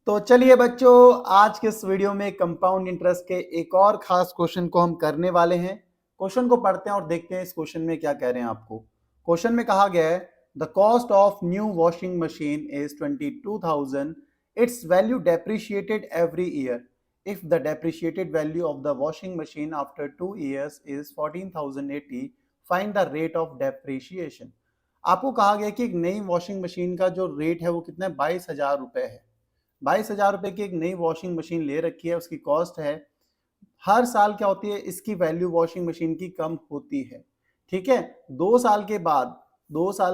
तो चलिए बच्चों, आज के इस वीडियो में कंपाउंड इंटरेस्ट के एक और खास क्वेश्चन को हम करने वाले हैं। क्वेश्चन को पढ़ते हैं और देखते हैं इस क्वेश्चन में क्या कह रहे हैं आपको। क्वेश्चन में कहा गया है the cost of new washing machine is 22,000, it's value depreciated every year. If the depreciated value of the washing machine after 2 years is 14,080, find the rate of depreciation. आपको कहा गया कि एक नई वॉशिंग मशीन का जो रेट है वो कितना है, 22,000 रुपए है। 22,000 रुपए की एक नई वॉशिंग मशीन ले रखी है, उसकी कॉस्ट है। हर साल क्या होती है, इसकी वैल्यू वॉशिंग मशीन की कम होती है। ठीक है, 2 साल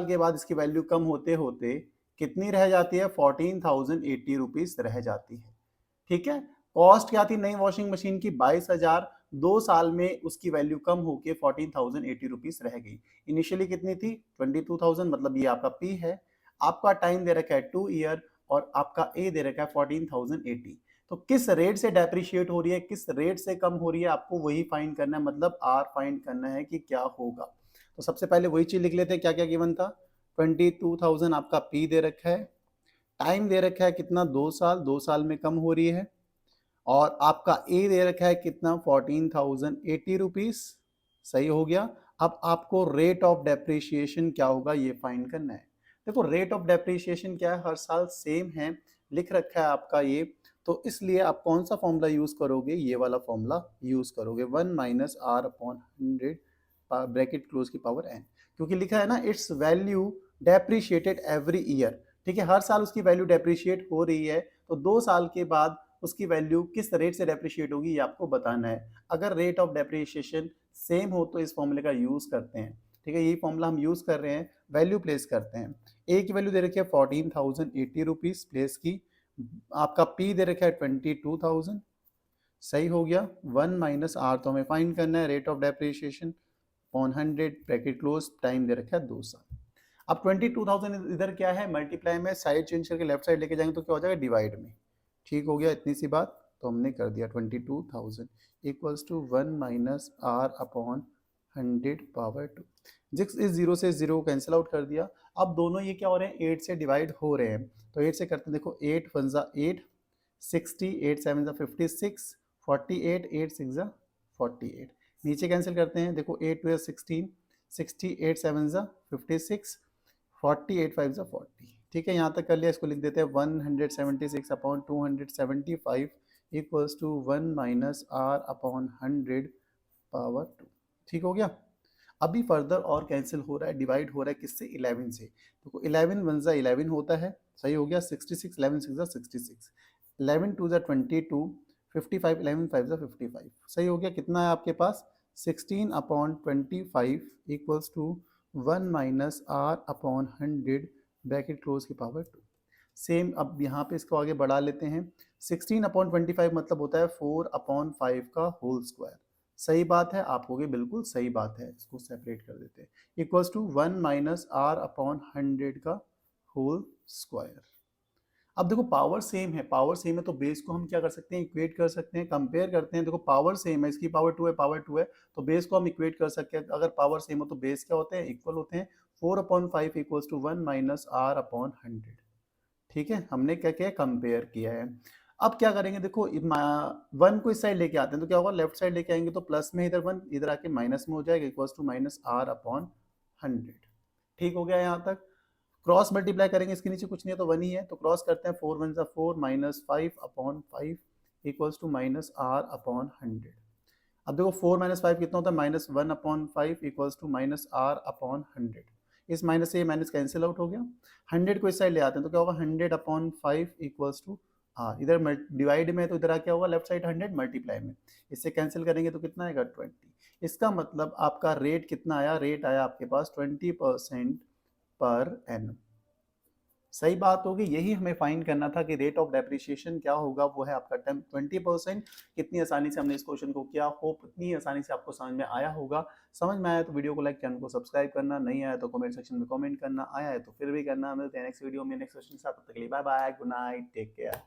के बाद इसकी वैल्यू कम होते होते कितनी रह जाती है, 14,080 रुपीज रह जाती है। ठीक है, कॉस्ट क्या थी नई वॉशिंग मशीन की, 22,000। 2 साल में उसकी वैल्यू कम होके 14,080 रुपीज रह गई। इनिशियली कितनी थी, 22,000, मतलब ये आपका पी है। आपका टाइम दे रखा है 2 ईयर और आपका ए दे रखा है 14,080। तो किस रेट से डेप्रिशिएट हो रही है, किस रेट से कम हो रही है, आपको वही फाइंड करना है, मतलब आर फाइंड करना है कि क्या होगा। तो सबसे पहले वही चीज लिख लेते हैं, क्या क्या गिवन था। 22,000 आपका पी दे रखा है, टाइम दे रखा है कितना, 2 साल, 2 साल में कम हो रही है। और आपका ए दे रखा है कितना, 14,080 रुपीज। सही हो गया। अब आपको रेट ऑफ डेप्रिशिएशन क्या होगा ये फाइंड करना है। देखो रेट ऑफ डेप्रिशिएशन क्या है, हर साल सेम है, लिख रखा है आपका ये। तो इसलिए आप कौन सा फॉर्मूला यूज करोगे, ये वाला फॉर्मूला यूज करोगे, 1 - R/100 ब्रैकेट क्लोज की पावर n। क्योंकि लिखा है ना, it's value depreciated every year. ठीक है, हर साल उसकी वैल्यू डेप्रिशिएट हो रही है। तो 2 साल के बाद उसकी वैल्यू किस रेट से डेप्रिशिएट होगी ये आपको बताना है। अगर रेट ऑफ डेप्रिशिएशन सेम हो तो इस फॉर्मूले का यूज करते हैं। ठीक है, यही फॉर्मूला हम यूज कर रहे हैं, वैल्यू प्लेस करते हैं। ए की वैल्यू दे रखी है 14,080 रुपीज प्लेस की। आपका पी दे रखा है 22,000। सही हो गया। 1 - R तो हमें फाइंड करना है, rate of depreciation on 100 bracket close, time दे रखा है 2 साल। अब 22,000 इधर क्या है, मल्टीप्लाई में साइड चेंज करके लेफ्ट साइड लेके जाएंगे तो क्या हो जाएगा, डिवाइड में। ठीक हो गया, इतनी सी बात। तो हमने कर दिया 22,000 इक्वल्स टू 1 - R/100 जिस इस जीरो से जीरो कैंसिल आउट कर दिया। अब दोनों ये क्या हो रहे हैं, 8 से डिवाइड हो रहे हैं। तो 8 से करते हैं, देखो 8 × 1 = 8, 60, 8 × 7 = 56, 48, 8 × 6 = 48। नीचे कैंसिल करते हैं, देखो 8 × 2 = 16, 60, 8 × 7 = 56, 48, 5 = 40। ठीक है, यहाँ तक कर लिया। इसको लिख देते हैं 176/275 इक्वल्स टू 1 - R/100 ठीक हो गया। अभी फर्दर और कैंसिल हो रहा है, डिवाइड हो रहा है किससे, 11 से। तो 11 1 = 11 होता है। सही हो गया। 66, 11 6 = 66, 11 2 = 22, 55, 11 5 = 55। सही हो गया। कितना है आपके पास, 16/25 equals to 1 - R/100 bracket close की पावर 2। सेम अब यहाँ पे इसको आगे बढ़ा लेते हैं। 16/25 मतलब होता है 4/5 का होल स्क्वायर। सही बात है, आप होगे बिल्कुल सही बात है। इसको सेपरेट कर देते हैं, इक्वल्स टू 1 - R/100 का होल स्क्वायर। अब देखो पावर सेम है, पावर सेम है तो बेस को हम क्या कर सकते हैं, इक्वेट कर सकते हैं, कंपेयर करते हैं। देखो पावर सेम है, इसकी पावर 2 है, पावर 2 है, तो बेस को हम इक्वेट कर सकते हैं। अगर पावर सेम हो तो बेस क्या होते हैं, इक्वल होते हैं। 4/5 इक्वल्स टू 1 - R/100। ठीक है, हमने क्या किया, कंपेयर किया है। अब क्या करेंगे, देखो 1 को इस साइड लेके आते हैं तो क्या होगा, लेफ्ट साइड लेके आएंगे तो प्लस में इधर 1, इधर आके माइनस में हो जाएगा, इक्वल्स टू -R/100। ठीक हो गया यहाँ तक। क्रॉस मल्टीप्लाई करेंगे, इसके नीचे कुछ नहीं है तो 1 ही है, तो क्रॉस करते हैं। 4 1 = 4 -5/5 इक्वल्स टू -R/100। अब देखो 4 - 5 कितना होता है, -1/5 इक्वल्स टू -R/100। इस माइनस से ये माइनस कैंसिल आउट हो गया। 100 को इस साइड ले आते हैं तो क्या होगा, 100/5 इक्वल्स टू इधर डिवाइड में है तो इधर क्या होगा, लेफ्ट साइड 100 मल्टीप्लाई में, इससे कैंसिल करेंगे तो कितना आएगा, 20। इसका मतलब आपका रेट कितना आया, रेट आया आपके पास 20% पर एनम। सही बात होगी, यही हमें फाइंड करना था कि रेट ऑफ डेप्रिसिएशन क्या होगा, वो है आपका 20%। कितनी आसानी से हमने इस क्वेश्चन को किया, होप इतनी आसानी से आपको समझ में आया होगा। समझ में आया तो वीडियो को लाइक, चैनल को सब्सक्राइब करना, नहीं आया तो कमेंट सेक्शन में कमेंट करना, आया है तो फिर भी करना। मिलते हैं नेक्स्ट वीडियो में नेक्स्ट क्वेश्चन के साथ, तब तक के लिए bye bye, good night, take care.